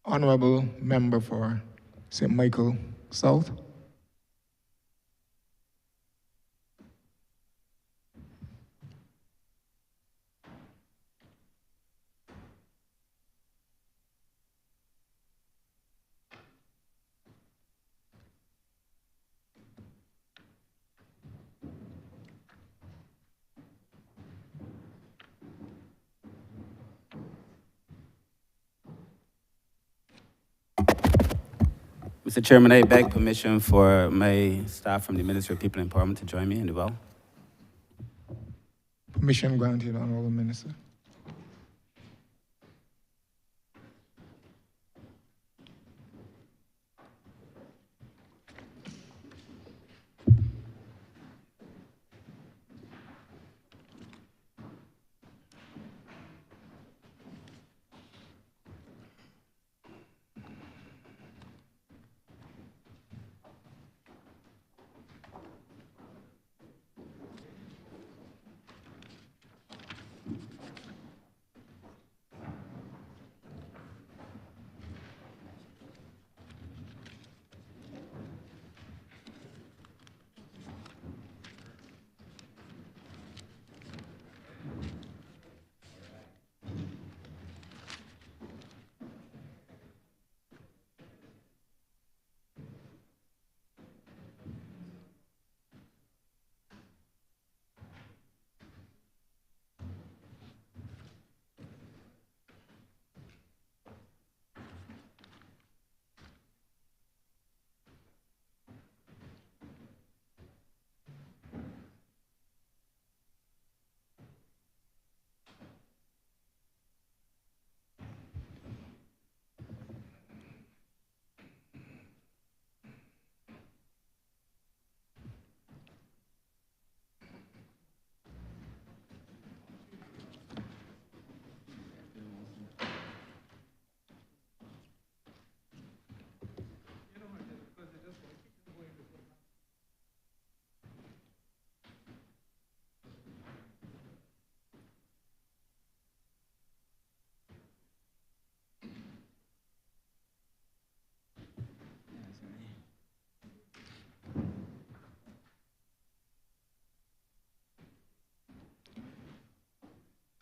Honourable Member for St. Michael South. Mr. Chairman, I beg permission for my staff from the Ministry of People Empowerment to join me in the vow. Permission granted, Honourable Minister.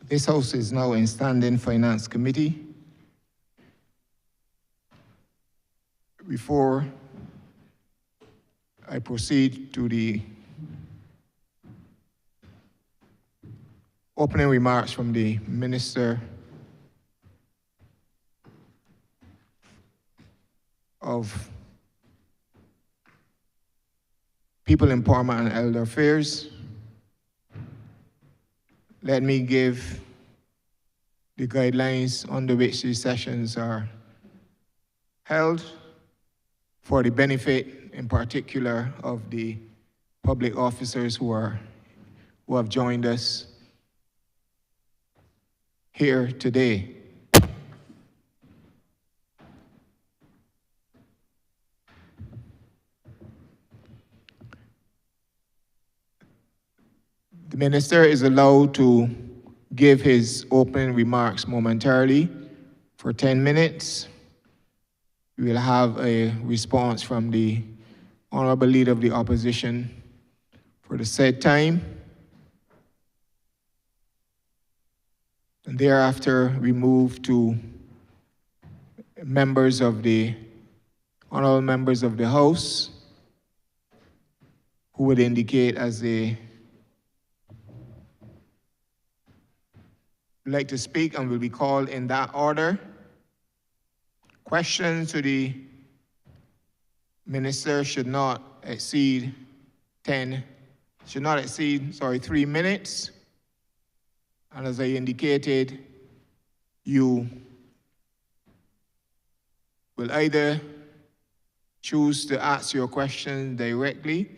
This House is now in Standing Finance Committee. Before I proceed to the opening remarks from the Minister of People Empowerment and Elder Affairs, let me give the guidelines under which these sessions are held for the benefit, in particular, of the public officers who have joined us here today. The Minister is allowed to give his opening remarks momentarily for 10 minutes. We will have a response from the Honourable Leader of the Opposition for the said time. And thereafter, we move to members of the Honourable Members of the House who would indicate as they like to speak and will be called in that order. Questions to the Minister should not exceed 3 minutes. And as I indicated, you will either choose to ask your question directly,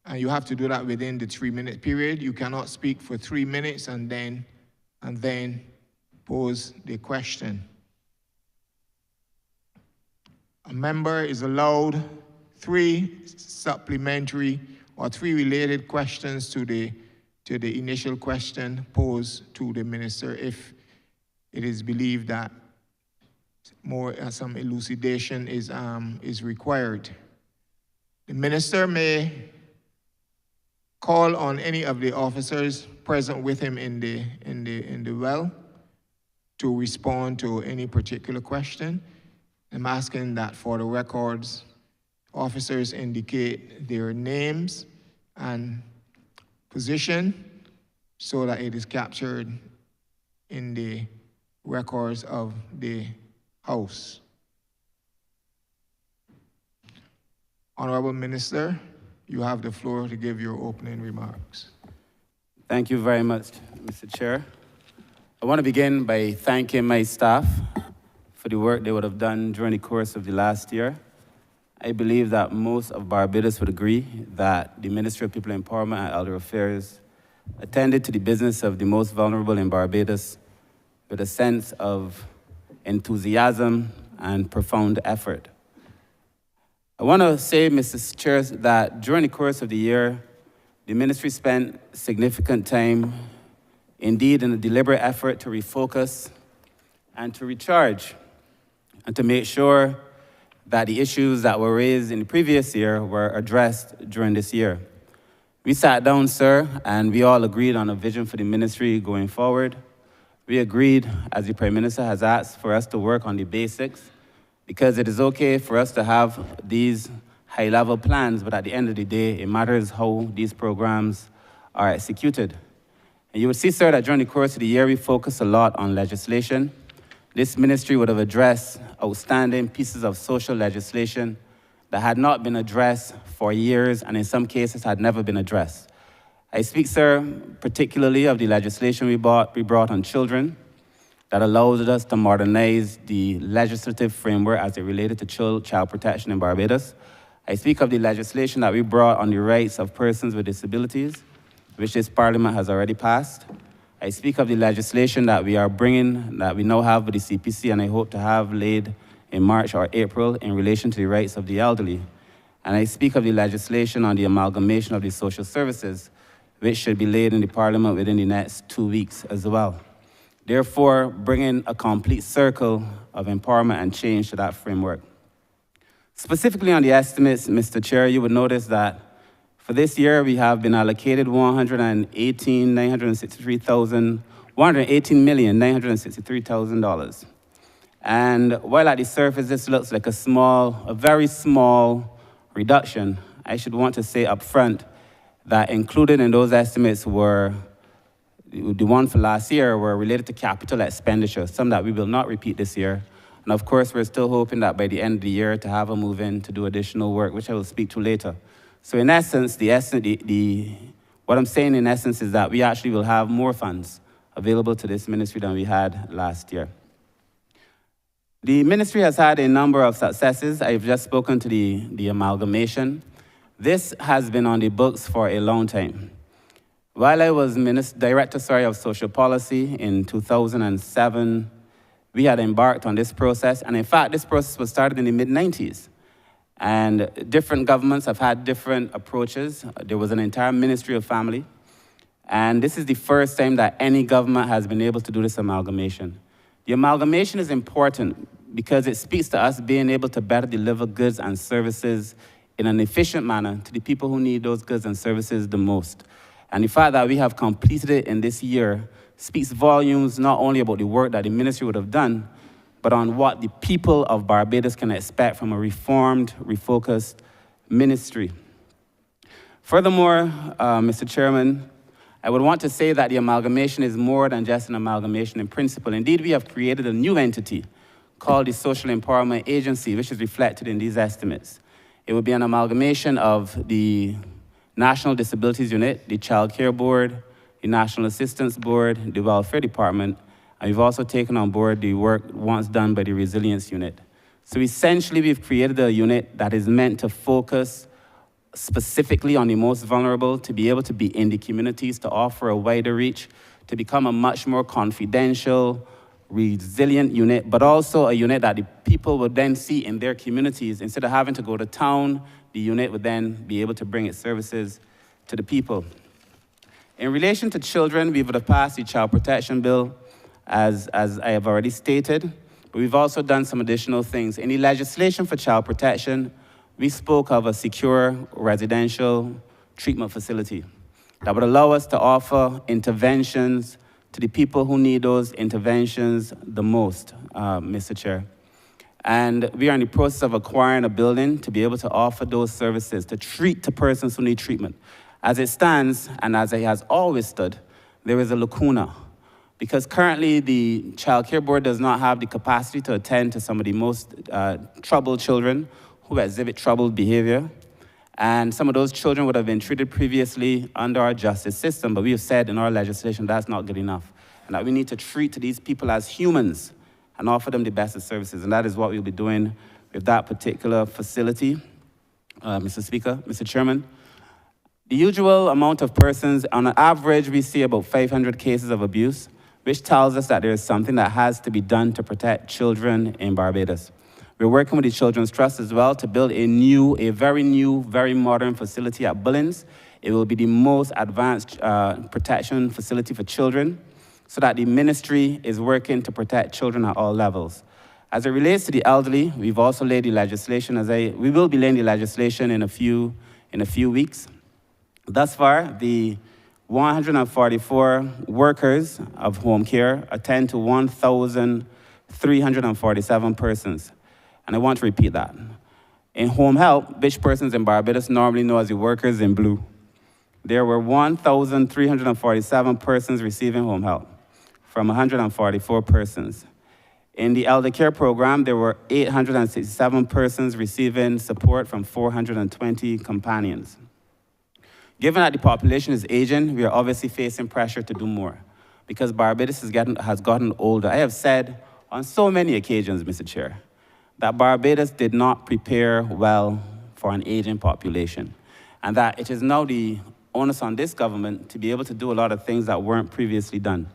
and you have to do that within the 3-minute period. You cannot speak for 3 minutes and then pose the question. A member is allowed 3 supplementary or 3 related questions to the initial question posed to the Minister if it is believed that some elucidation is required. The minister may call on any of the officers present with him in the well to respond to any particular question. I'm asking that for the records, officers indicate their names and position so that it is captured in the records of the House. Honourable Minister, you have the floor to give your opening remarks. Thank you very much, Mr. Chair. I want to begin by thanking my staff for the work they would have done during the course of the last year. I believe that most of Barbados would agree that the Ministry of People Empowerment and Elder Affairs attended to the business of the most vulnerable in Barbados with a sense of enthusiasm and profound effort. I want to say, Mr. Chair, that during the course of the year, the ministry spent significant time, indeed, in a deliberate effort to refocus and to recharge and to make sure that the issues that were raised in the previous year were addressed during this year. We sat down, sir, and we all agreed on a vision for the ministry going forward. We agreed, as the Prime Minister has asked, for us to work on the basics, because it is okay for us to have these high-level plans, but at the end of the day, it matters how these programs are executed. And you will see, sir, that during the course of the year, we focused a lot on legislation. This ministry would have addressed outstanding pieces of social legislation that had not been addressed for years and in some cases had never been addressed. I speak, sir, particularly of the legislation we brought on children that allows us to modernize the legislative framework as it related to child protection in Barbados. I speak of the legislation that we brought on the rights of persons with disabilities, which this Parliament has already passed. I speak of the legislation that we are bringing, that we now have with the CPC, and I hope to have laid in March or April in relation to the rights of the elderly. And I speak of the legislation on the amalgamation of the social services, which should be laid in the Parliament within the next 2 weeks as well. Therefore, bringing a complete circle of empowerment and change to that framework. Specifically on the estimates, Mr. Chair, you would notice that for this year, we have been allocated $118,963,000. And while at the surface this looks like a very small reduction, I should want to say up front that included in those estimates were, the one for last year were related to capital expenditure, some that we will not repeat this year. And of course, we're still hoping that by the end of the year to have a move in to do additional work, which I will speak to later. So in essence, what I'm saying in essence is that we actually will have more funds available to this ministry than we had last year. The ministry has had a number of successes. I've just spoken to the amalgamation. This has been on the books for a long time. While I was Director of Social Policy in 2007, we had embarked on this process, and in fact, this process was started in the mid-90s. And different governments have had different approaches. There was an entire Ministry of Family, and this is the first time that any government has been able to do this amalgamation. The amalgamation is important because it speaks to us being able to better deliver goods and services in an efficient manner to the people who need those goods and services the most. And the fact that we have completed it in this year speaks volumes not only about the work that the ministry would have done, but on what the people of Barbados can expect from a reformed, refocused ministry. Furthermore, Mr. Chairman, I would want to say that the amalgamation is more than just an amalgamation in principle. Indeed, we have created a new entity called the Social Empowerment Agency, which is reflected in these estimates. It would be an amalgamation of the National Disabilities Unit, the Child Care Board, the National Assistance Board, the Welfare Department, and we've also taken on board the work once done by the Resilience Unit. So essentially, we've created a unit that is meant to focus specifically on the most vulnerable, to be able to be in the communities, to offer a wider reach, to become a much more confidential, resilient unit, but also a unit that the people would then see in their communities. Instead of having to go to town, the unit would then be able to bring its services to the people. In relation to children, we would have passed the Child Protection Bill, as I have already stated, But we've also done some additional things. In the legislation for child protection, we spoke of a secure residential treatment facility that would allow us to offer interventions to the people who need those interventions the most, Mr. Chair. And we are in the process of acquiring a building to be able to offer those services, to treat to persons who need treatment. As it stands, and as it has always stood, there is a lacuna. Because currently the Child Care Board does not have the capacity to attend to some of the most troubled children who exhibit troubled behavior. And some of those children would have been treated previously under our justice system, but we have said in our legislation that's not good enough. And that we need to treat these people as humans and offer them the best of services. And that is what we'll be doing with that particular facility. Mr. Speaker, Mr. Chairman, the usual amount of persons, on an average, we see about 500 cases of abuse, which tells us that there is something that has to be done to protect children in Barbados. We're working with the Children's Trust as well to build a very new, very modern facility at Bullins. It will be the most advanced protection facility for children, so that the ministry is working to protect children at all levels. As it relates to the elderly, we've also laid the legislation, we will be laying the legislation in a few weeks. Thus far, the 144 workers of home care attend to 1,347 persons. And I want to repeat that. In home help, which persons in Barbados normally know as the workers in blue, there were 1,347 persons receiving home help from 144 persons. In the elder care program, there were 867 persons receiving support from 420 companions. Given that the population is aging, we are obviously facing pressure to do more because Barbados has gotten older. I have said on so many occasions, Mr. Chair, that Barbados did not prepare well for an aging population, and that it is now the onus on this government to be able to do a lot of things that weren't previously done.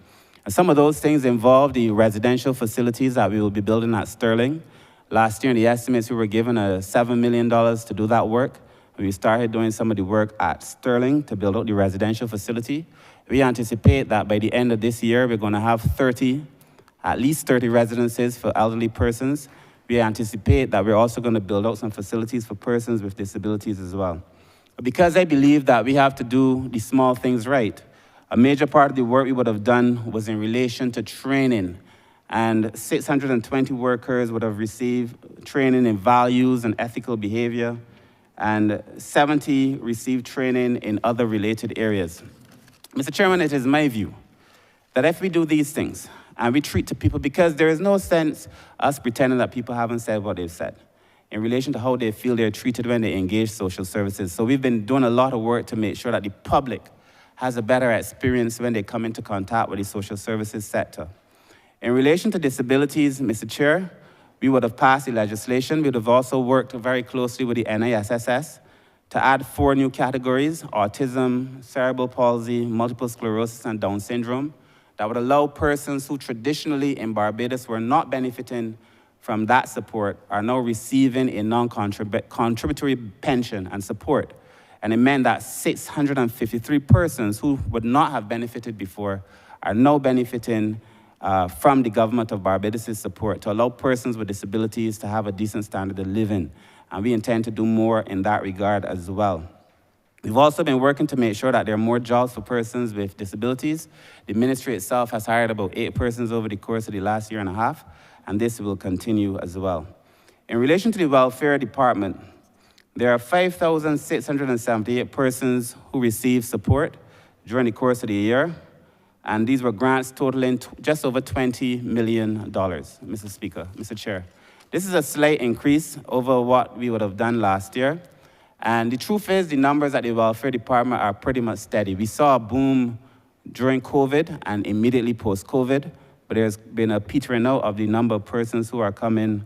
And some of those things involve the residential facilities that we will be building at Sterling. Last year, in the estimates, we were given $7 million to do that work. We started doing some of the work at Sterling to build out the residential facility. We anticipate that by the end of this year, we're going to have at least 30 residences for elderly persons. We anticipate that we're also going to build out some facilities for persons with disabilities as well. Because I believe that we have to do the small things right, a major part of the work we would have done was in relation to training, and 620 workers would have received training in values and ethical behavior, and 70 received training in other related areas. Mr. Chairman, it is my view that if we do these things and we treat to people, because there is no sense us pretending that people haven't said what they've said in relation to how they feel they're treated when they engage social services. So we've been doing a lot of work to make sure that the public has a better experience when they come into contact with the social services sector. In relation to disabilities, Mr. Chair, we would have passed the legislation. We would have also worked very closely with the NISSS to add 4 new categories: autism, cerebral palsy, multiple sclerosis, and Down syndrome, that would allow persons who traditionally in Barbados were not benefiting from that support are now receiving a non-contributory pension and support. And it meant that 653 persons who would not have benefited before are now benefiting from the government of Barbados' support to allow persons with disabilities to have a decent standard of living. And we intend to do more in that regard as well. We've also been working to make sure that there are more jobs for persons with disabilities. The ministry itself has hired about 8 persons over the course of the last year and a half, and this will continue as well. In relation to the welfare department, there are 5,678 persons who received support during the course of the year, and these were grants totaling just over $20 million, Mr. Speaker, Mr. Chair. This is a slight increase over what we would have done last year. And the truth is, the numbers at the welfare department are pretty much steady. We saw a boom during COVID and immediately post-COVID, but there's been a petering out of the number of persons who are coming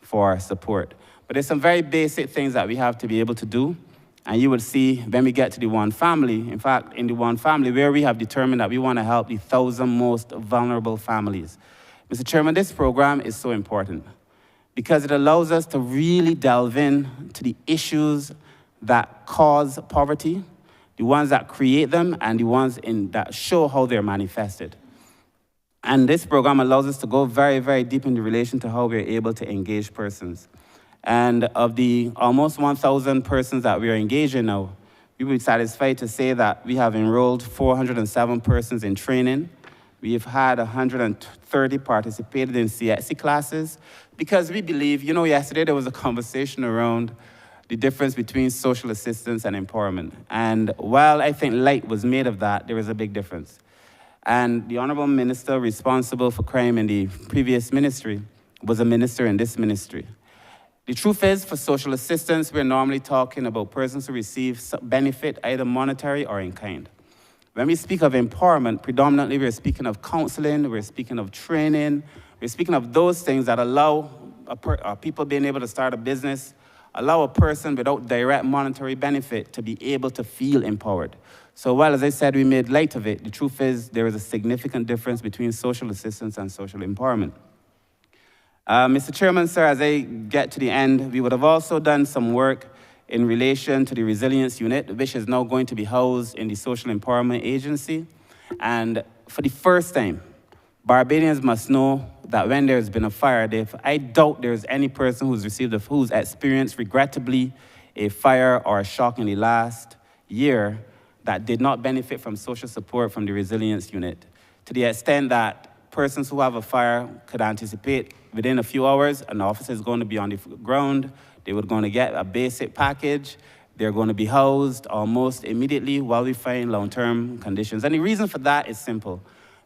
for support. But there's some very basic things that we have to be able to do. And you will see when we get to the One Family, in fact, in the One Family, where we have determined that we want to help the 1,000 most vulnerable families. Mr. Chairman, this program is so important because it allows us to really delve into the issues that cause poverty, the ones that create them, and the ones that show how they're manifested. And this program allows us to go very, very deep in relation to how we're able to engage persons. And of the almost 1,000 persons that we are engaging now, we will be satisfied to say that we have enrolled 407 persons in training. We have had 130 participated in CXC classes, because we believe, yesterday there was a conversation around the difference between social assistance and empowerment. And while I think light was made of that, there is a big difference. And the Honourable Minister responsible for crime in the previous ministry was a minister in this ministry. The truth is, for social assistance, we're normally talking about persons who receive benefit, either monetary or in kind. When we speak of empowerment, predominantly we're speaking of counseling, we're speaking of training, we're speaking of those things that allow people being able to start a business, allow a person without direct monetary benefit to be able to feel empowered. So while, as I said, we made light of it, the truth is there is a significant difference between social assistance and social empowerment. Mr. Chairman, sir, as I get to the end, we would have also done some work in relation to the resilience unit, which is now going to be housed in the Social Empowerment Agency. And for the first time, Barbadians must know that when there's been a fire, I doubt there's any person who's experienced, regrettably, a fire or a shock in the last year that did not benefit from social support from the resilience unit, to the extent that persons who have a fire could anticipate within a few hours an officer is going to be on the ground, they were going to get a basic package, they're going to be housed almost immediately while we find long-term conditions. And the reason for that is simple.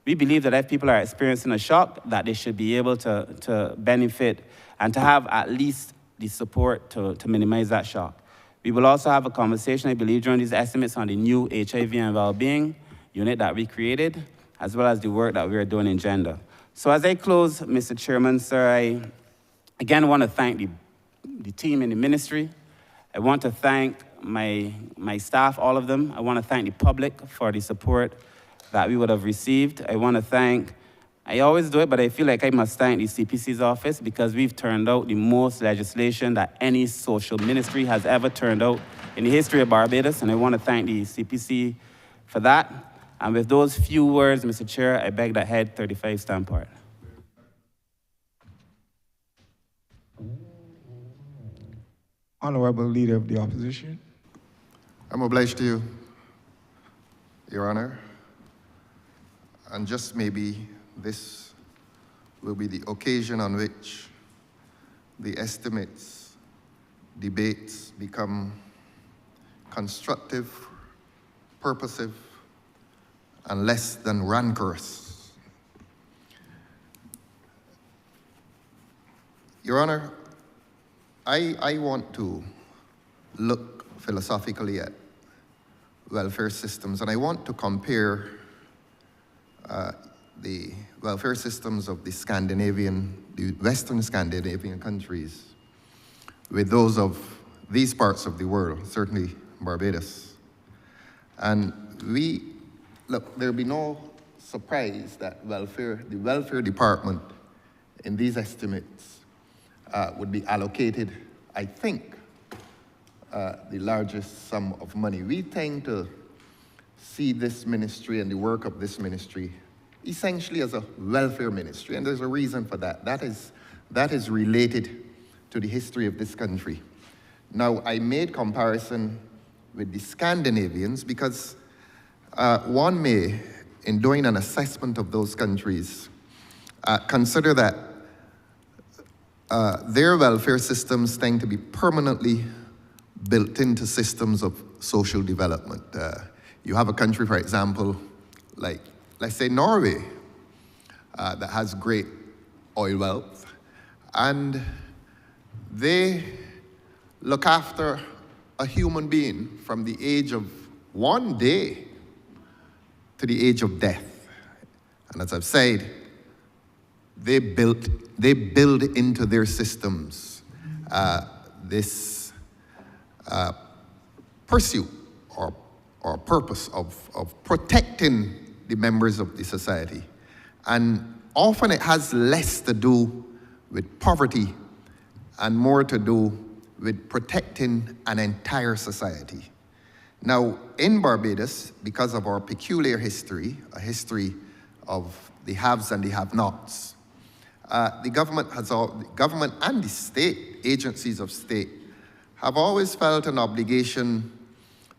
We believe that if people are experiencing a shock, that they should be able to benefit and to have at least the support to minimize that shock. We will also have a conversation, I believe, during these estimates on the new HIV and well-being unit that we created, as well as the work that we are doing in gender. So as I close, Mr. Chairman, sir, I again want to thank the team in the ministry. I want to thank my staff, all of them. I want to thank the public for the support that we would have received. I want to thank, I always do it, but I feel like I must thank the CPC's office, because we've turned out the most legislation that any social ministry has ever turned out in the history of Barbados, and I want to thank the CPC for that. And with those few words, Mr. Chair, I beg that Head 35 stand part. Honourable Leader of the Opposition. I'm obliged to you, Your Honour. And just maybe this will be the occasion on which the estimates, debates become constructive, purposive, and less than rancorous. Your Honour, I want to look philosophically at welfare systems, and I want to compare the welfare systems of the Western Scandinavian countries with those of these parts of the world, certainly Barbados. And there'll be no surprise that the welfare department in these estimates would be allocated, I think, the largest sum of money. We tend to see this ministry and the work of this ministry essentially as a welfare ministry, and there's a reason for that. That is related to the history of this country. Now, I made comparison with the Scandinavians because one may, in doing an assessment of those countries, consider that their welfare systems tend to be permanently built into systems of social development. You have a country, for example, like, let's say Norway, that has great oil wealth, and they look after a human being from the age of 1 day to the age of death. And as I've said, they build into their systems this pursuit or purpose of protecting the members of the society. And often it has less to do with poverty and more to do with protecting an entire society. Now, in Barbados, because of our peculiar history, a history of the haves and the have-nots. The government and the state, agencies of state, have always felt an obligation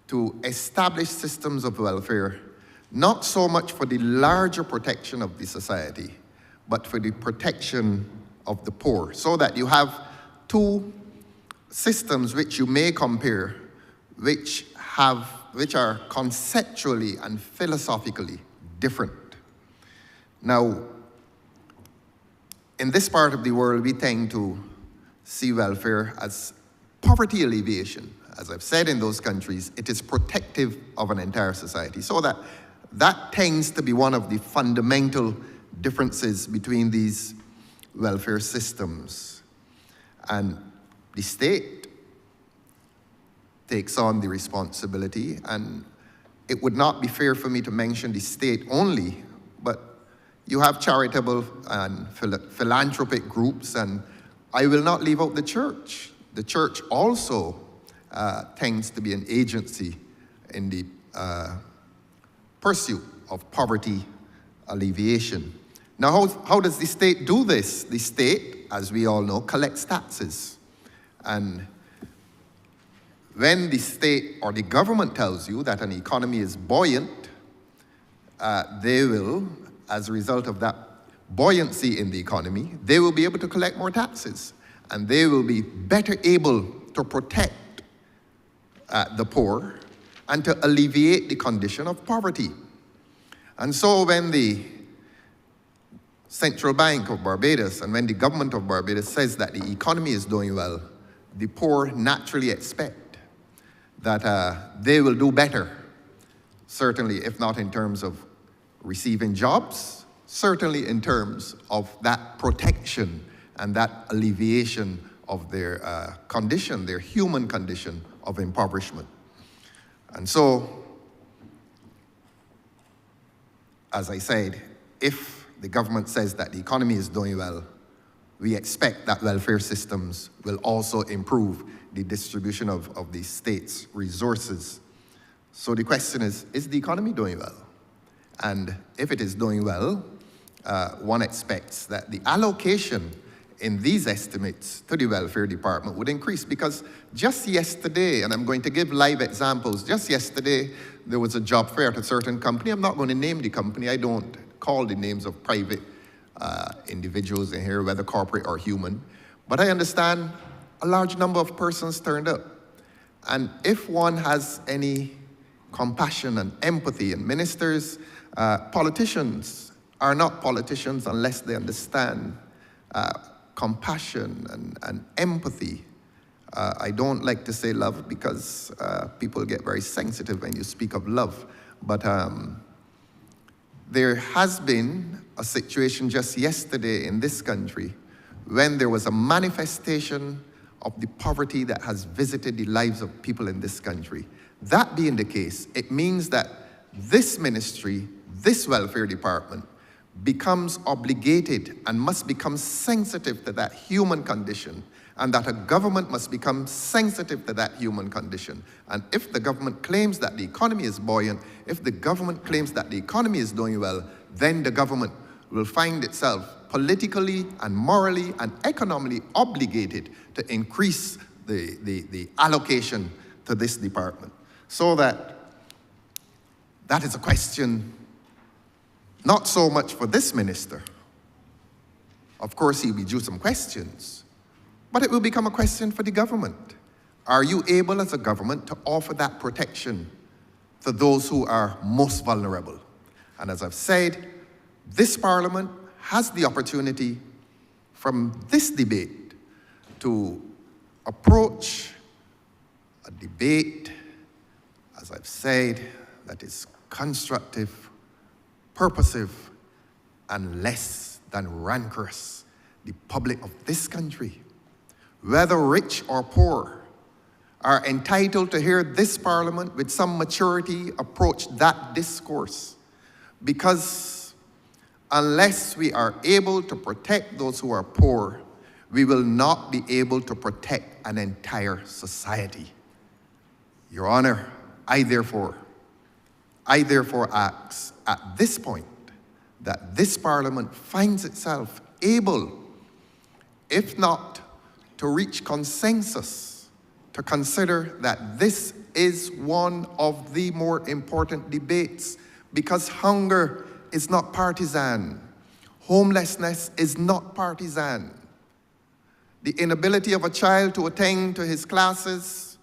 to establish systems of welfare, not so much for the larger protection of the society, but for the protection of the poor, so that you have two systems which you may compare, which are conceptually and philosophically different. Now, in this part of the world, we tend to see welfare as poverty alleviation. As I've said, in those countries, it is protective of an entire society. So that tends to be one of the fundamental differences between these welfare systems. And the state takes on the responsibility, and it would not be fair for me to mention the state only, but you have charitable and philanthropic groups, and I will not leave out the church. The church also tends to be an agency in the pursuit of poverty alleviation. Now, how does the state do this? The state, as we all know, collects taxes. And when the state or the government tells you that an economy is buoyant, they will, as a result of that buoyancy in the economy, they will be able to collect more taxes, and they will be better able to protect the poor and to alleviate the condition of poverty. And so when the Central Bank of Barbados and when the government of Barbados says that the economy is doing well, the poor naturally expect that they will do better, certainly if not in terms of receiving jobs, certainly in terms of that protection and that alleviation of their condition, their human condition of impoverishment. And so, as I said, if the government says that the economy is doing well, we expect that welfare systems will also improve the distribution of the state's resources. So the question is the economy doing well? And if it is doing well, one expects that the allocation in these estimates to the welfare department would increase, because just yesterday, and I'm going to give live examples, just yesterday there was a job fair at a certain company. I'm not going to name the company. I don't call the names of private individuals in here, whether corporate or human. But I understand a large number of persons turned up. And if one has any compassion and empathy, and ministers, politicians are not politicians unless they understand compassion and empathy. I don't like to say love because people get very sensitive when you speak of love. But there has been a situation just yesterday in this country when there was a manifestation of the poverty that has visited the lives of people in this country. That being the case, it means that this ministry, this welfare department, becomes obligated and must become sensitive to that human condition, and that a government must become sensitive to that human condition. And if the government claims that the economy is buoyant, if the government claims that the economy is doing well, then the government will find itself politically and morally and economically obligated to increase the allocation to this department. So that is a question not so much for this minister. Of course, he'll be due some questions, but it will become a question for the government. Are you able as a government to offer that protection to those who are most vulnerable? And as I've said, this Parliament has the opportunity from this debate to approach a debate, as I've said, that is constructive, purposive, and less than rancorous. The public of this country, whether rich or poor, are entitled to hear this Parliament with some maturity approach that discourse. Because unless we are able to protect those who are poor, we will not be able to protect an entire society. Your Honor, I therefore ask at this point that this Parliament finds itself able, if not to reach consensus, to consider that this is one of the more important debates, because hunger is not partisan. Homelessness is not partisan. The inability of a child to attend to his classes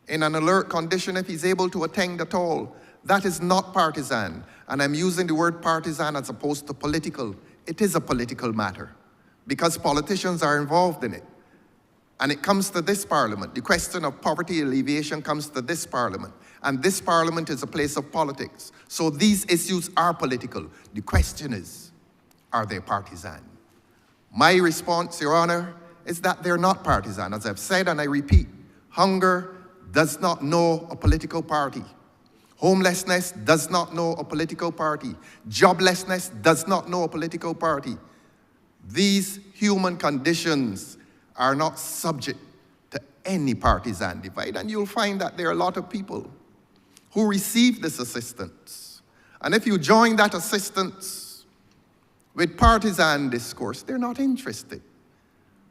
in an alert condition, if he's able to attend at all, that is not partisan. And I'm using the word partisan as opposed to political. It is a political matter because politicians are involved in it. And it comes to this Parliament. The question of poverty alleviation comes to this Parliament. And this Parliament is a place of politics. So these issues are political. The question is, are they partisan? My response, Your Honor, is that they're not partisan. As I've said and I repeat, hunger does not know a political party. Homelessness does not know a political party. Joblessness does not know a political party. These human conditions are not subject to any partisan divide. And you'll find that there are a lot of people who receive this assistance. And if you join that assistance with partisan discourse, they're not interested.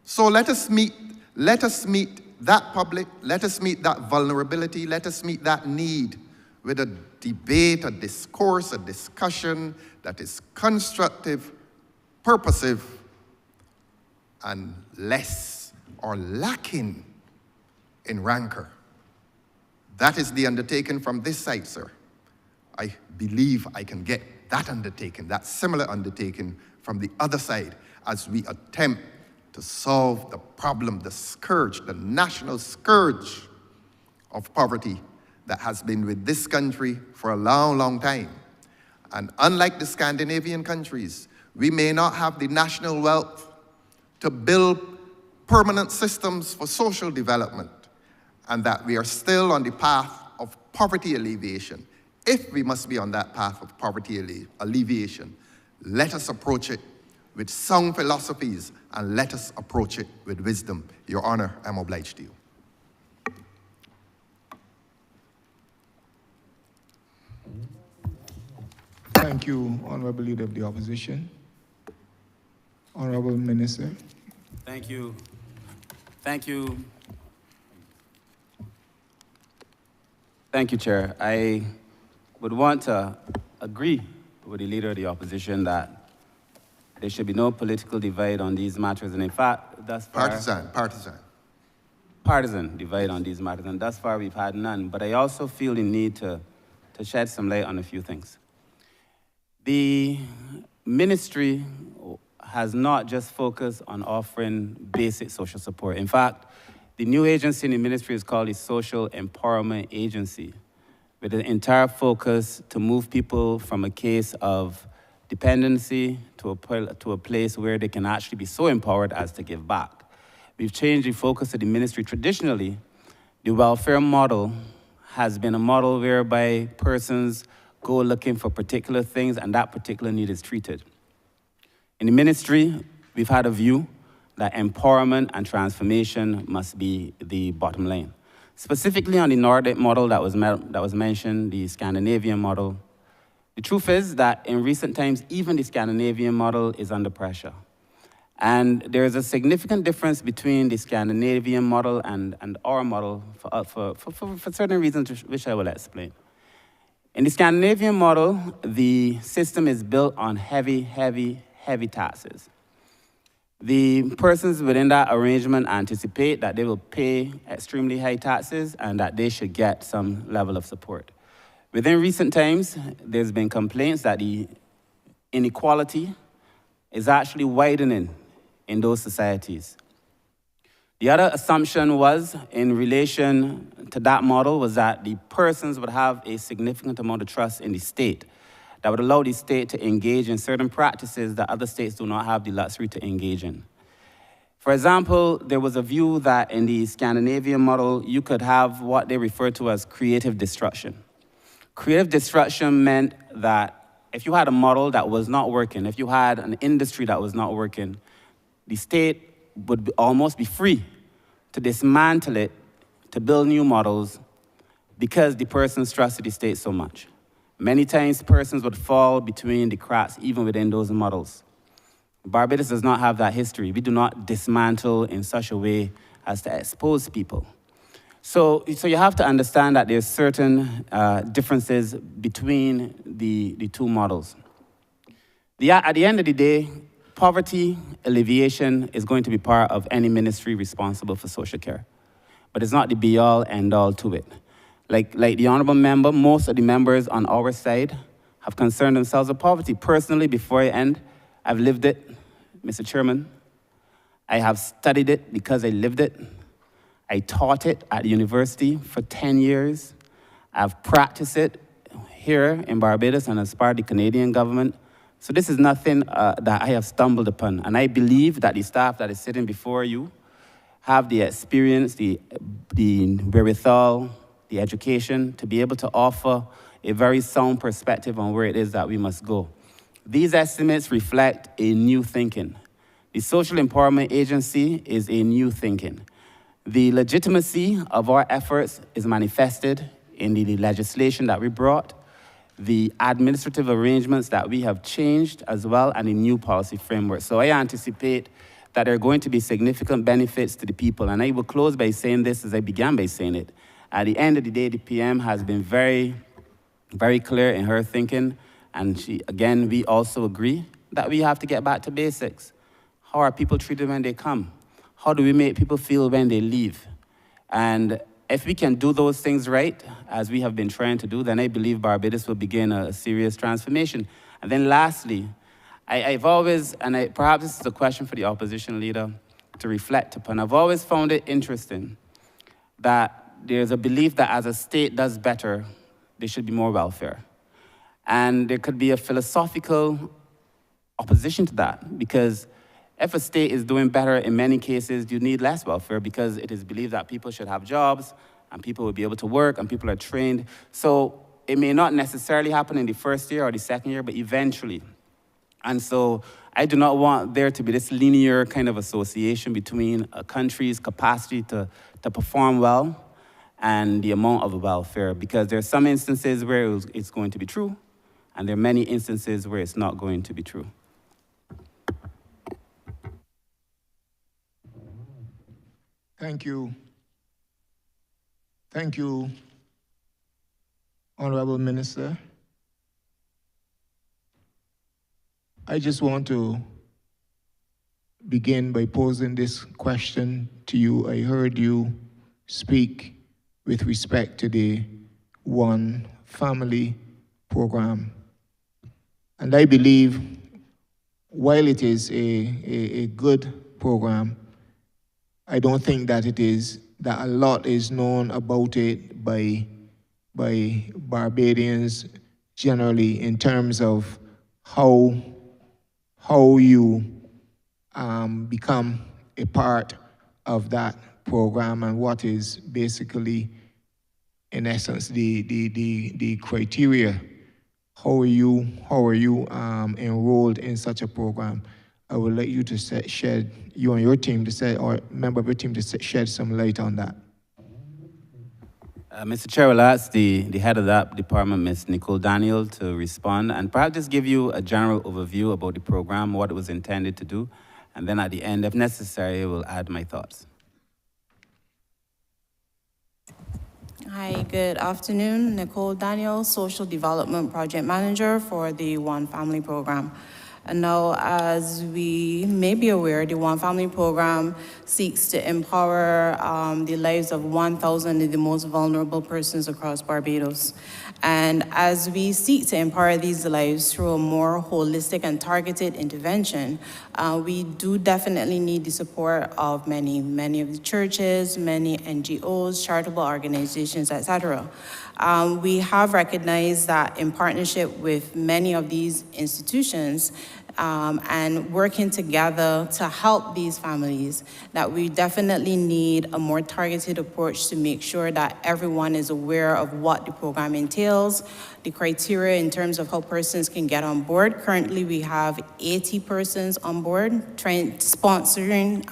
So let us meet that public, let us meet that vulnerability, let us meet that need with a debate, a discourse, a discussion that is constructive, purposive, and less or lacking in rancor. That is the undertaking from this side, sir. I believe I can get that undertaking, that similar undertaking from the other side as we attempt to solve the problem, the scourge, the national scourge of poverty that has been with this country for a long, long time. And unlike the Scandinavian countries, we may not have the national wealth to build permanent systems for social development, and that we are still on the path of poverty alleviation. If we must be on that path of poverty alleviation, let us approach it with sound philosophies and let us approach it with wisdom. Your Honor, I'm obliged to you. Thank you, Honourable Leader of the Opposition. Honourable Minister. Thank you. Thank you. Thank you, Chair. I would want to agree with the Leader of the Opposition that there should be no political divide on these matters. And in fact, thus far... Partisan divide on these matters. And thus far, we've had none. But I also feel the need to shed some light on a few things. The ministry has not just focused on offering basic social support. In fact, the new agency in the ministry is called the Social Empowerment Agency, with an entire focus to move people from a case of dependency to a place where they can actually be so empowered as to give back. We've changed the focus of the ministry. Traditionally, the welfare model has been a model whereby persons go looking for particular things and that particular need is treated. In the ministry, we've had a view that empowerment and transformation must be the bottom line. Specifically on the Nordic model that was mentioned, the Scandinavian model, the truth is that in recent times, even the Scandinavian model is under pressure. And there is a significant difference between the Scandinavian model and our model for certain reasons which I will explain. In the Scandinavian model, the system is built on heavy taxes. The persons within that arrangement anticipate that they will pay extremely high taxes and that they should get some level of support. Within recent times, there's been complaints that the inequality is actually widening in those societies. The other assumption was, in relation to that model, was that the persons would have a significant amount of trust in the state that would allow the state to engage in certain practices that other states do not have the luxury to engage in. For example, there was a view that in the Scandinavian model, you could have what they refer to as creative destruction. Creative destruction meant that if you had a model that was not working, if you had an industry that was not working, the state would almost be free to dismantle it, to build new models, because the persons trusted the state so much. Many times persons would fall between the cracks even within those models. Barbados does not have that history. We do not dismantle in such a way as to expose people. So you have to understand that there's certain differences between the two models. At the end of the day, poverty alleviation is going to be part of any ministry responsible for social care. But it's not the be-all, end-all to it. Like the Honourable Member, most of the members on our side have concerned themselves with poverty. Personally, before I end, I've lived it, Mr. Chairman. I have studied it because I lived it. I taught it at the university for 10 years. I've practiced it here in Barbados and as part of the Canadian government. So this is nothing that I have stumbled upon. And I believe that the staff that is sitting before you have the experience, the wherewithal, the education to be able to offer a very sound perspective on where it is that we must go. These estimates reflect a new thinking. The Social Empowerment Agency is a new thinking. The legitimacy of our efforts is manifested in the legislation that we brought, the administrative arrangements that we have changed as well, and a new policy framework. So I anticipate that there are going to be significant benefits to the people. And I will close by saying this as I began by saying it. At the end of the day, the PM has been very, very clear in her thinking. And we also agree that we have to get back to basics. How are people treated when they come? How do we make people feel when they leave? And if we can do those things right, as we have been trying to do, then I believe Barbados will begin a serious transformation. And then lastly, I've always, and perhaps this is a question for the opposition leader to reflect upon, I've always found it interesting that there's a belief that as a state does better, there should be more welfare. And there could be a philosophical opposition to that, because if a state is doing better, in many cases, you need less welfare because it is believed that people should have jobs and people will be able to work and people are trained. So it may not necessarily happen in the first year or the second year, but eventually. And so I do not want there to be this linear kind of association between a country's capacity to perform well and the amount of welfare, because there are some instances where it's going to be true, and there are many instances where it's not going to be true. Thank you. Thank you, Honourable Minister. I just want to begin by posing this question to you. I heard you speak with respect to the One Family program. And I believe, while it is a good program, I don't think that a lot is known about it by Barbadians generally in terms of how you become a part of that program and what is basically, in essence, the criteria. How are you enrolled in such a program? I will let you to you and your team or member of your team to shed some light on that. Mr. Chair, will ask the head of that department, Ms. Nicole Daniel, to respond and perhaps just give you a general overview about the program, what it was intended to do, and then at the end, if necessary, I will add my thoughts. Hi, good afternoon. Nicole Daniel, Social Development Project Manager for the One Family Program. And now, as we may be aware, the One Family Program seeks to empower the lives of 1,000 of the most vulnerable persons across Barbados. And as we seek to empower these lives through a more holistic and targeted intervention, we do definitely need the support of many of the churches, many NGOs, charitable organizations, etc. We have recognized that in partnership with many of these institutions and working together to help these families, that we definitely need a more targeted approach to make sure that everyone is aware of what the program entails, the criteria in terms of how persons can get on board. Currently, we have 80 persons on board sponsoring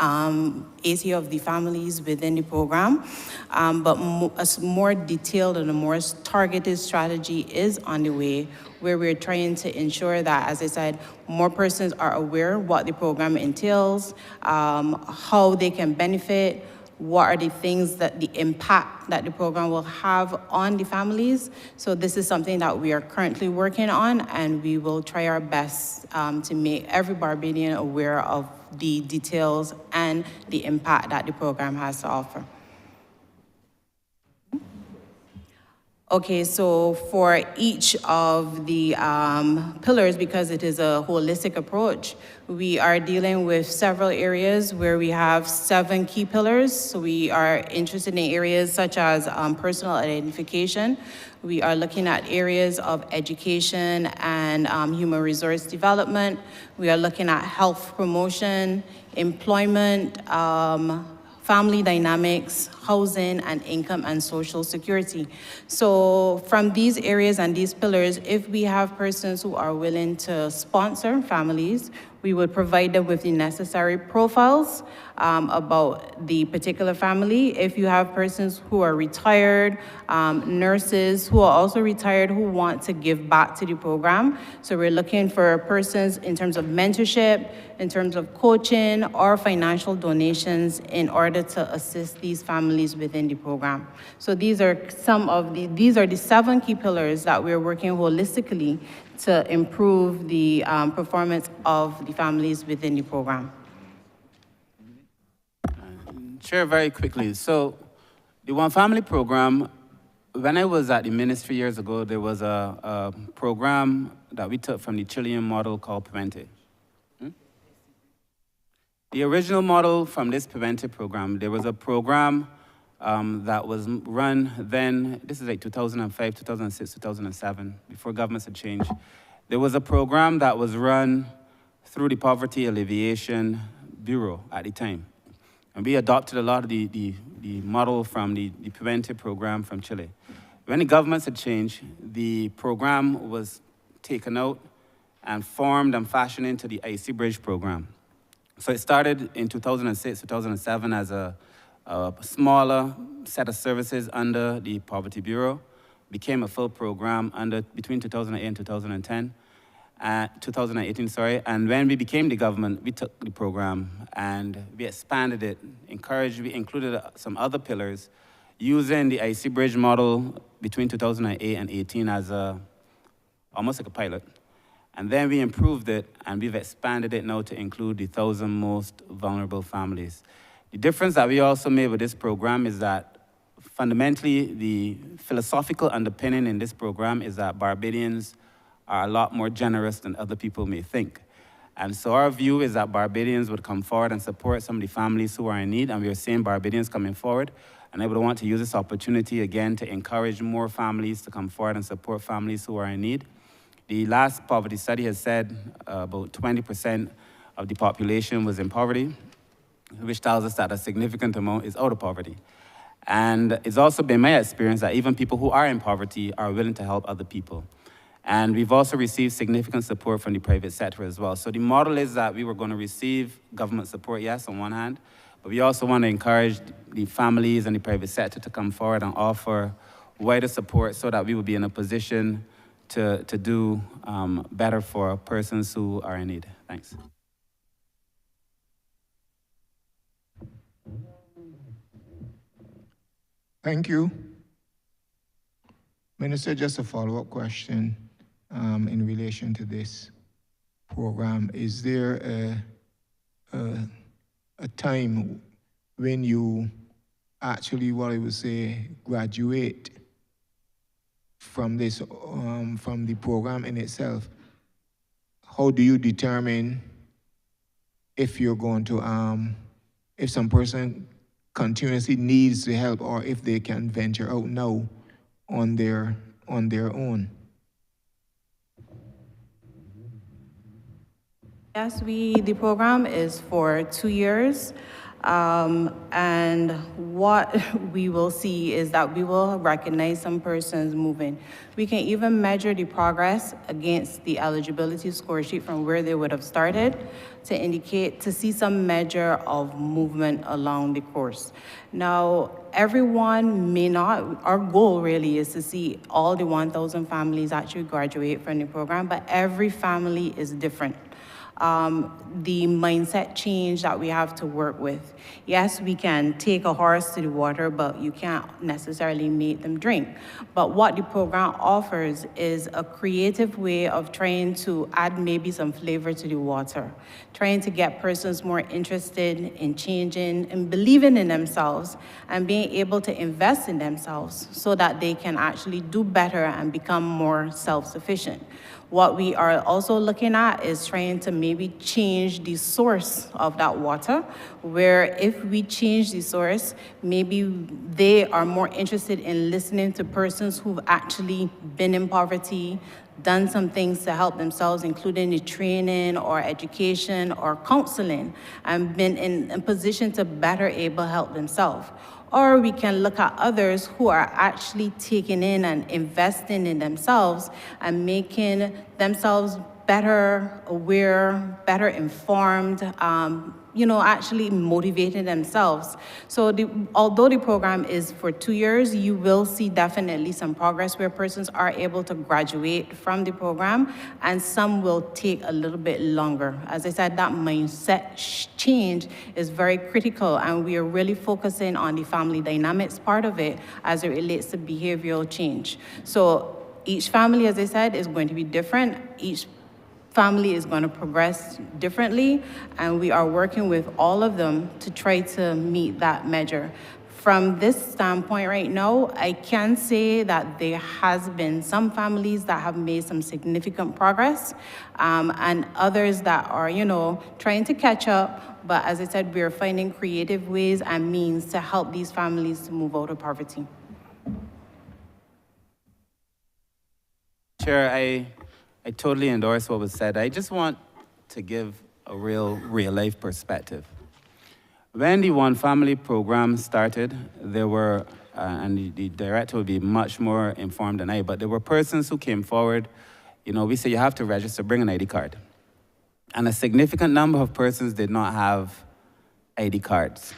80 of the families within the program. But a more detailed and a more targeted strategy is on the way, where we're trying to ensure that, as I said, more persons are aware what the program entails, how they can benefit, what are the things that the impact that the program will have on the families. So this is something that we are currently working on, and we will try our best to make every Barbadian aware of the details and the impact that the program has to offer. Okay, so for each of the pillars, because it is a holistic approach, we are dealing with several areas where we have 7 key pillars. So we are interested in areas such as personal identification. We are looking at areas of education and human resource development. We are looking at health promotion, employment, family dynamics, housing, and income and social security. So from these areas and these pillars, if we have persons who are willing to sponsor families, we would provide them with the necessary profiles about the particular family. If you have persons who are retired, nurses who are also retired who want to give back to the program. So we're looking for persons in terms of mentorship, in terms of coaching or financial donations in order to assist these families within the program. So these are the 7 key pillars that we're working holistically to improve the performance of the families within the program. Chair, very quickly. So the One Family program, when I was at the ministry years ago, there was a program that we took from the Chilean model called Prevente. The original model from this Prevente program, there was a program that was run then, this is like 2005, 2006, 2007, before governments had changed. There was a program that was run through the Poverty Alleviation Bureau at the time. And we adopted a lot of the model from the Prevente program from Chile. When the governments had changed, the program was taken out and formed and fashioned into the IC Bridge program. So it started in 2006, 2007 as a smaller set of services under the Poverty Bureau, became a full program between 2008 and 2018, and when we became the government, we took the program and we expanded it, we included some other pillars, using the IC Bridge model between 2008 and 2018 as almost like a pilot. And then we improved it, and we've expanded it now to include the 1,000 most vulnerable families. The difference that we also made with this program is that fundamentally, the philosophical underpinning in this program is that Barbadians are a lot more generous than other people may think. And so our view is that Barbadians would come forward and support some of the families who are in need, and we are seeing Barbadians coming forward. And I would want to use this opportunity again to encourage more families to come forward and support families who are in need. The last poverty study has said about 20% of the population was in poverty, which tells us that a significant amount is out of poverty. And it's also been my experience that even people who are in poverty are willing to help other people. And we've also received significant support from the private sector as well. So the model is that we were going to receive government support, yes, on one hand, but we also want to encourage the families and the private sector to come forward and offer wider support so that we will be in a position to do better for persons who are in need. Thanks. Thank you. Minister, just a follow-up question in relation to this program. Is there a time when you actually, what I would say, graduate from this, from the program in itself? How do you determine if you're going to, if some person continuously needs the help or if they can venture out now on their own? Yes, the program is for 2 years. And what we will see is that we will recognize some persons moving. We can even measure the progress against the eligibility score sheet from where they would have started to see some measure of movement along the course. Now, everyone may not, our goal really is to see all the 1,000 families actually graduate from the program, but every family is different. The mindset change that we have to work with. Yes, we can take a horse to the water, but you can't necessarily make them drink. But what the program offers is a creative way of trying to add maybe some flavor to the water, trying to get persons more interested in changing and believing in themselves and being able to invest in themselves so that they can actually do better and become more self-sufficient. What we are also looking at is trying to maybe change the source of that water, where if we change the source, maybe they are more interested in listening to persons who've actually been in poverty, done some things to help themselves, including the training or education or counseling, and been in a position to better able help themselves. Or we can look at others who are actually taking in and investing in themselves and making themselves better aware, better informed, actually motivating themselves. So although the program is for 2 years, you will see definitely some progress where persons are able to graduate from the program, and some will take a little bit longer. As I said, that mindset change is very critical, and we are really focusing on the family dynamics part of it as it relates to behavioral change. So each family, as I said, is going to be different. Each family is going to progress differently, and we are working with all of them to try to meet that measure. From this standpoint right now, I can say that there has been some families that have made some significant progress, and others that are, trying to catch up. But as I said, we are finding creative ways and means to help these families to move out of poverty. Chair, I totally endorse what was said. I just want to give a real life perspective. When the One Family program started, there were, and the director would be much more informed than I, but there were persons who came forward. We say you have to register, bring an ID card. And a significant number of persons did not have ID cards.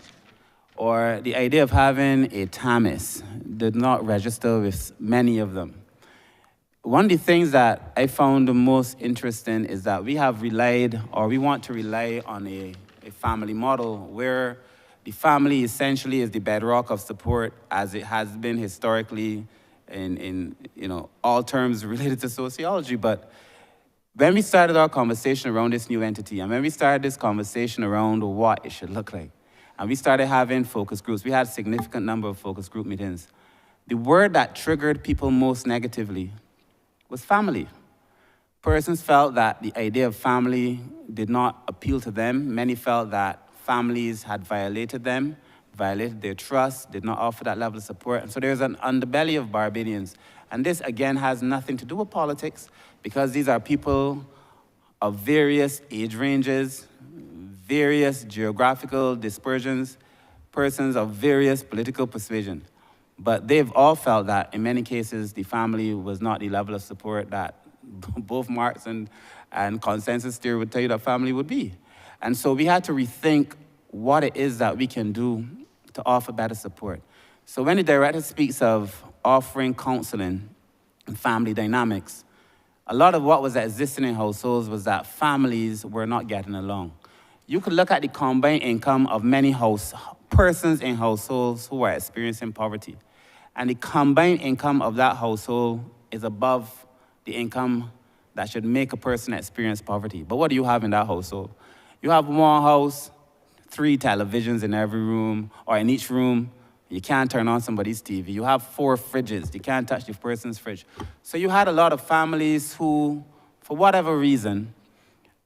Or the idea of having a TAMIS did not register with many of them. One of the things that I found the most interesting is that we have relied, or we want to rely on a family model where the family essentially is the bedrock of support, as it has been historically in all terms related to sociology. But when we started our conversation around this new entity, and when we started this conversation around what it should look like, and we started having focus groups, we had a significant number of focus group meetings. The word that triggered people most negatively was family. Persons felt that the idea of family did not appeal to them. Many felt that families had violated them, violated their trust, did not offer that level of support. And so there's an underbelly of Barbadians. And this, again, has nothing to do with politics, because these are people of various age ranges, various geographical dispersions, persons of various political persuasion. But they've all felt that, in many cases, the family was not the level of support that both Marx and consensus theory would tell you that family would be. And so we had to rethink what it is that we can do to offer better support. So when the director speaks of offering counseling and family dynamics, a lot of what was existing in households was that families were not getting along. You could look at the combined income of many persons in households who are experiencing poverty, and the combined income of that household is above the income that should make a person experience poverty. But what do you have in that household? You have one house, 3 televisions in every room, or in each room. You can't turn on somebody's TV. You have 4 fridges. You can't touch the person's fridge. So you had a lot of families who, for whatever reason,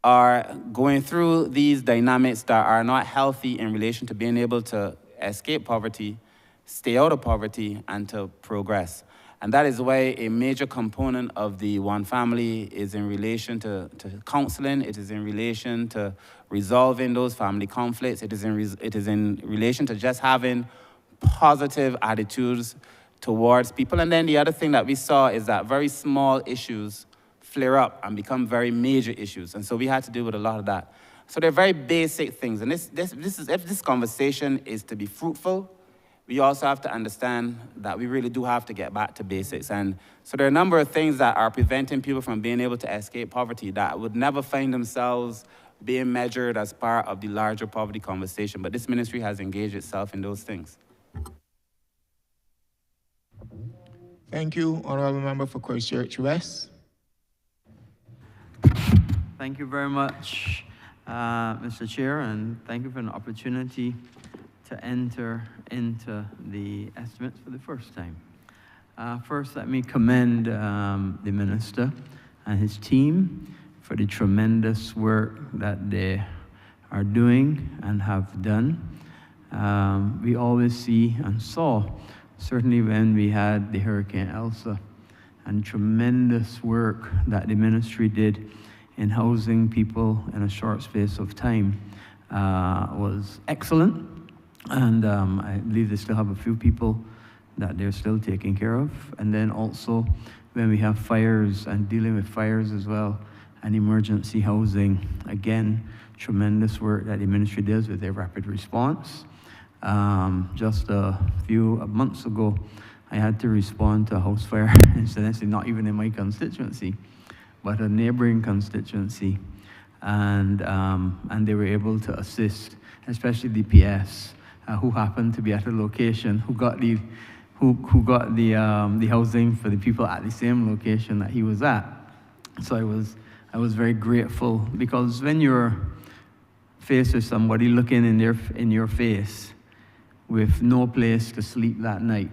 are going through these dynamics that are not healthy in relation to being able to escape poverty, stay out of poverty, and to progress. And that is why a major component of the One Family is in relation to counseling, it is in relation to resolving those family conflicts, it is in relation to just having positive attitudes towards people. And then the other thing that we saw is that very small issues flare up and become very major issues. And so we had to deal with a lot of that. So they're very basic things. And if this conversation is to be fruitful, we also have to understand that we really do have to get back to basics. And so there are a number of things that are preventing people from being able to escape poverty that would never find themselves being measured as part of the larger poverty conversation. But this ministry has engaged itself in those things. Thank you, Honourable Member for Christchurch West. Thank you very much, Mr. Chair, and thank you for an opportunity to enter into the estimates for the first time. First, let me commend the Minister and his team for the tremendous work that they are doing and have done. We always see and saw, certainly when we had the Hurricane Elsa, and tremendous work that the ministry did in housing people in a short space of time was excellent. And I believe they still have a few people that they're still taking care of. And then also when we have fires and dealing with fires as well, and emergency housing, again, tremendous work that the ministry does with their rapid response. Just a few months ago, I had to respond to a house fire, incidentally not even in my constituency, but a neighboring constituency. And they were able to assist, especially DPS, who happened to be at a location, who got the housing for the people at the same location that he was at. So I was very grateful, because when you're faced with somebody looking in your face with no place to sleep that night,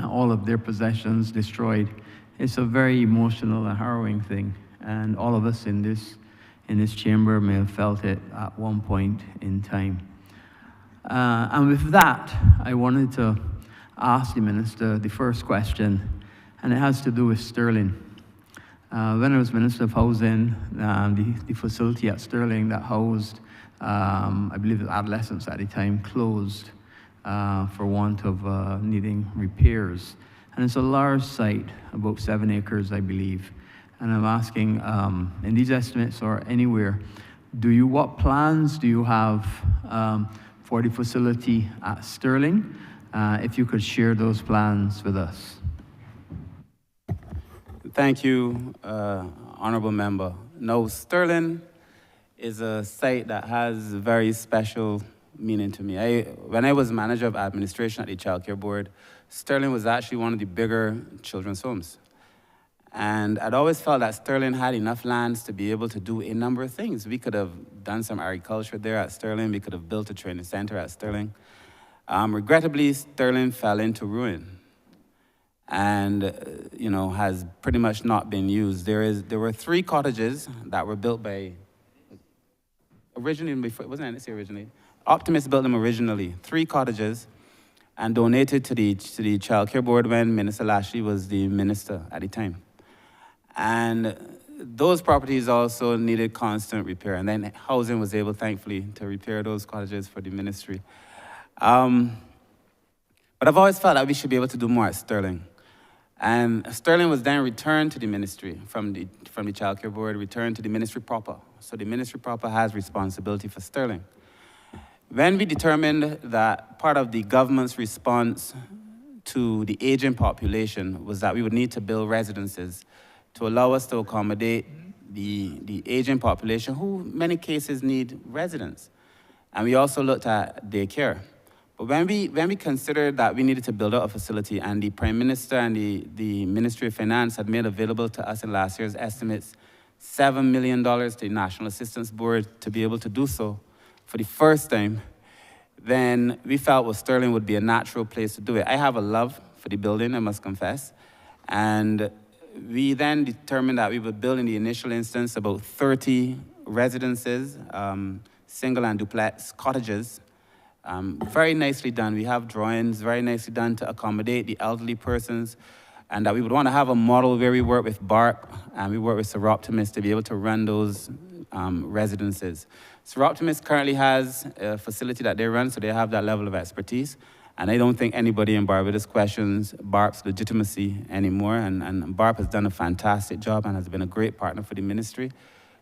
all of their possessions destroyed, it's a very emotional and harrowing thing. And all of us in this chamber may have felt it at one point in time. And with that, I wanted to ask the Minister the first question, and it has to do with Sterling. When I was Minister of Housing, the facility at Sterling that housed, I believe, the adolescents at the time closed for want of needing repairs. And it's a large site, about 7 acres, I believe. And I'm asking, in these estimates or anywhere, what plans do you have for the facility at Sterling? If you could share those plans with us. Thank you, Honourable Member. No, Sterling is a site that has very special meaning to me. When I was manager of administration at the Child Care Board, Sterling was actually one of the bigger children's homes. And I'd always felt that Sterling had enough lands to be able to do a number of things. We could have done some agriculture there at Sterling. We could have built a training center at Sterling. Regrettably, Sterling fell into ruin and has pretty much not been used. There were 3 cottages that were built by, originally, Optimus built them originally, 3 cottages, and donated to the Child Care Board when Minister Lashley was the minister at the time. And those properties also needed constant repair, and then housing was able, thankfully, to repair those cottages for the ministry. But I've always felt that we should be able to do more at Sterling. And Sterling was then returned to the ministry from the Child Care Board, returned to the ministry proper. So the ministry proper has responsibility for Sterling. When we determined that part of the government's response to the aging population was that we would need to build residences to allow us to accommodate the aging population, who in many cases need residence. And we also looked at daycare. But when we considered that we needed to build out a facility, and the Prime Minister and the Ministry of Finance had made available to us in last year's estimates $7 million to the National Assistance Board to be able to do so for the first time, then we felt Sterling would be a natural place to do it. I have a love for the building, I must confess. And we then determined that we would build in the initial instance about 30 residences, single and duplex cottages. Very nicely done. We have drawings very nicely done to accommodate the elderly persons. and that we would want to have a model where we work with BARP and we work with Seroptimus to be able to run those residences. Seroptimus currently has a facility that they run, so they have that level of expertise. And I don't think anybody in Barbados questions BARP's legitimacy anymore. And BARP has done a fantastic job and has been a great partner for the ministry.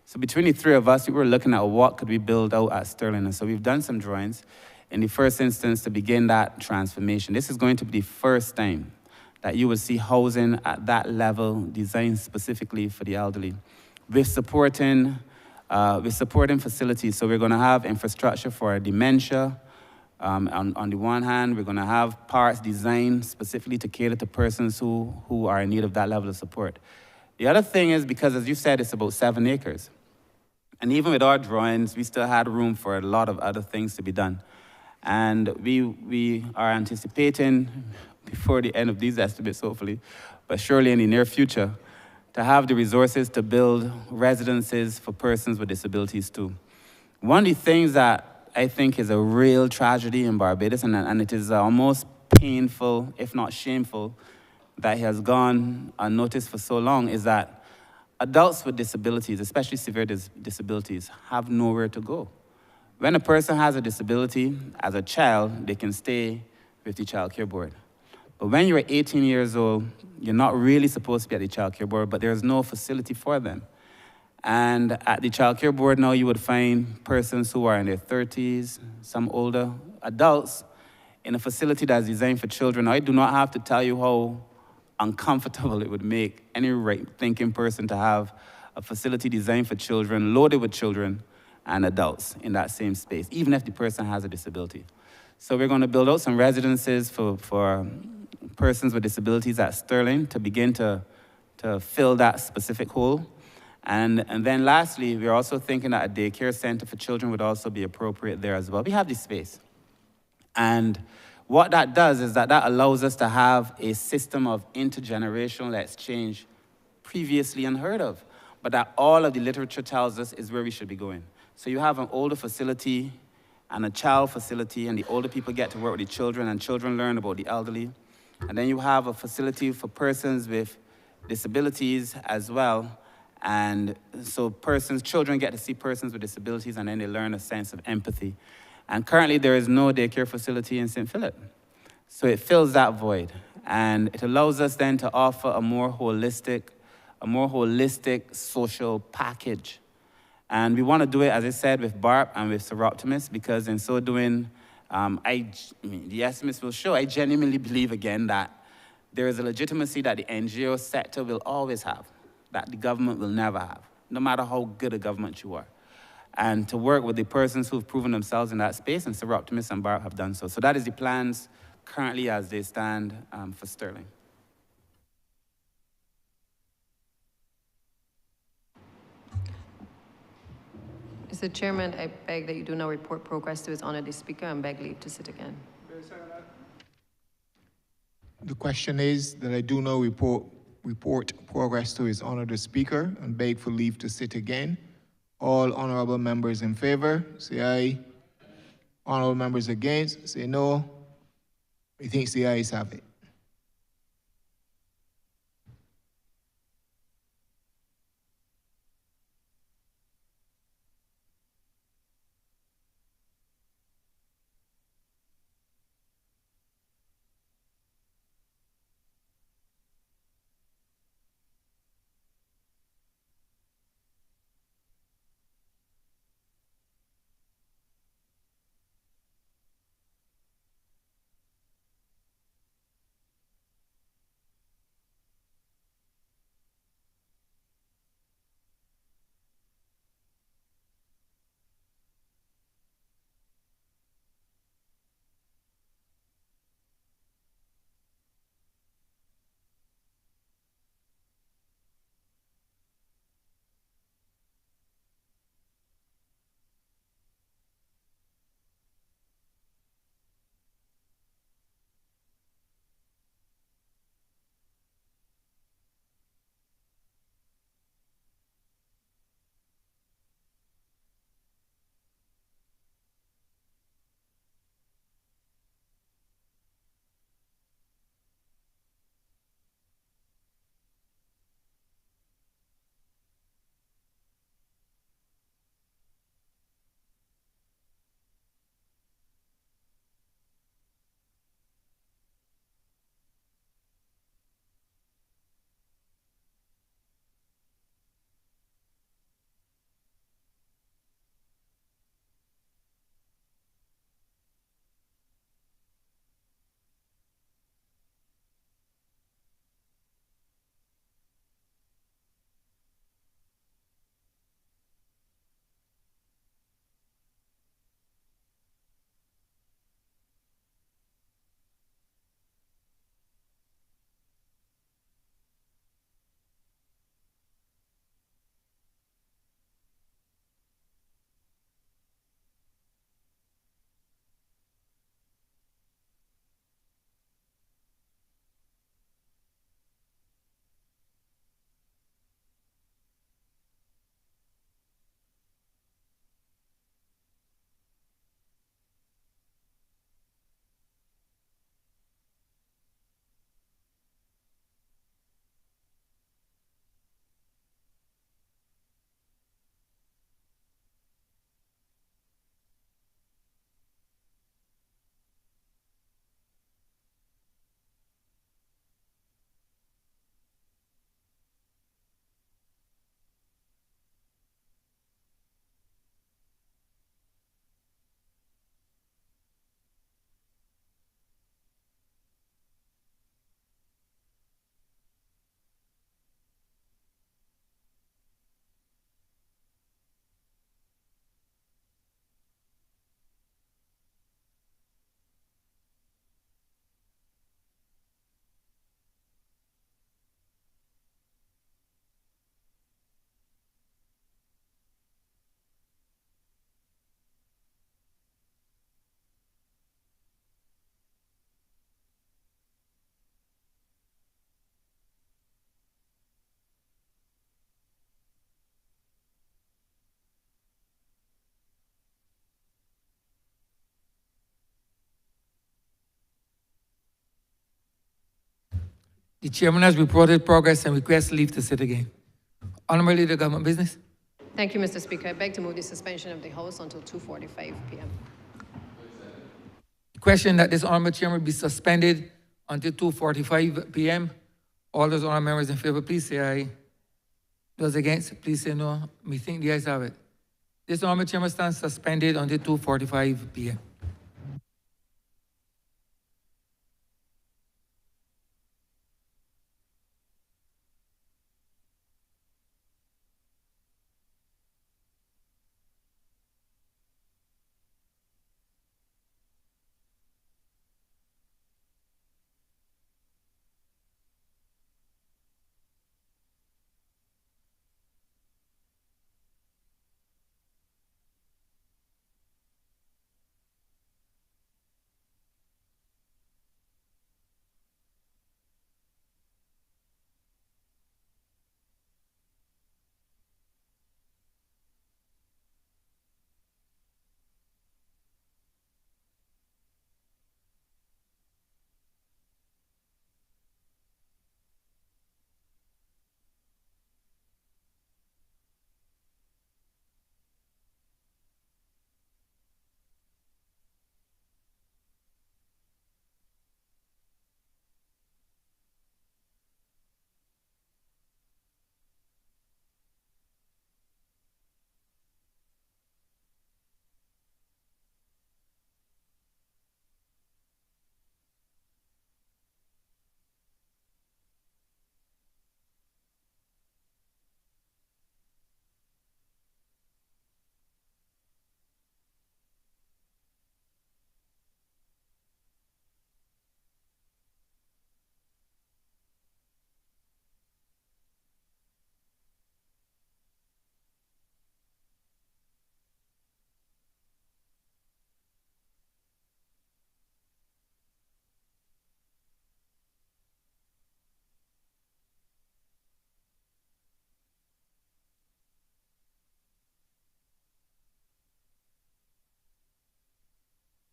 So between the three of us, we were looking at what could we build out at Sterling. And so we've done some drawings in the first instance to begin that transformation. This is going to be the first time that you will see housing at that level designed specifically for the elderly. We're supporting facilities. So we're going to have infrastructure for dementia. On the one hand, we're going to have parks designed specifically to cater to persons who are in need of that level of support. The other thing is, because as you said, it's about 7 acres. And even with our drawings, we still had room for a lot of other things to be done. And we are anticipating, before the end of these estimates, hopefully, but surely in the near future, to have the resources to build residences for persons with disabilities too. One of the things that I think is a real tragedy in Barbados, and it is almost painful, if not shameful, that it has gone unnoticed for so long, is that adults with disabilities, especially severe disabilities, have nowhere to go. When a person has a disability, as a child, they can stay with the child care board. But when you're 18 years old, you're not really supposed to be at the child care board, but there's no facility for them. And at the child care board now, you would find persons who are in their 30s, some older adults, in a facility that's designed for children. I do not have to tell you how uncomfortable it would make any right-thinking person to have a facility designed for children, loaded with children and adults in that same space, even if the person has a disability. So we're going to build out some residences for persons with disabilities at Sterling to begin to fill that specific hole. And then lastly, we're also thinking that a daycare center for children would also be appropriate there as well. We have the space. And what that does is that allows us to have a system of intergenerational exchange previously unheard of, but that all of the literature tells us is where we should be going. So you have an older facility and a child facility, and the older people get to work with the children, and children learn about the elderly. And then you have a facility for persons with disabilities as well. And so children get to see persons with disabilities, and then they learn a sense of empathy. And currently there is no daycare facility in St. Philip. So it fills that void. And it allows us then to offer a more holistic social package. And we want to do it, as I said, with BARP and with Seroptimus, because in so doing, the estimates will show, I genuinely believe again that there is a legitimacy that the NGO sector will always have, that the government will never have, no matter how good a government you are. And to work with the persons who've proven themselves in that space, and Seroptimus and BARP have done so. So that is the plans currently as they stand for Sterling. Mr. Chairman, I beg that you do not report progress to His Honor the Speaker and beg leave to sit again. The question is that I do not report progress to His Honor the Speaker and beg for leave to sit again. All honorable members in favor, say aye. Honorable members against, say no. Methinks the ayes have it. The chairman has reported progress and requests leave to sit again. Honourable Leader of Government Business. Thank you, Mr. Speaker. I beg to move the suspension of the House until 2:45 p.m. The question that this honourable chairman be suspended until 2:45 p.m. All those honourable members in favour, please say aye. Those against, please say no. Me think the ayes have it. This honourable chairman stands suspended until 2:45 p.m.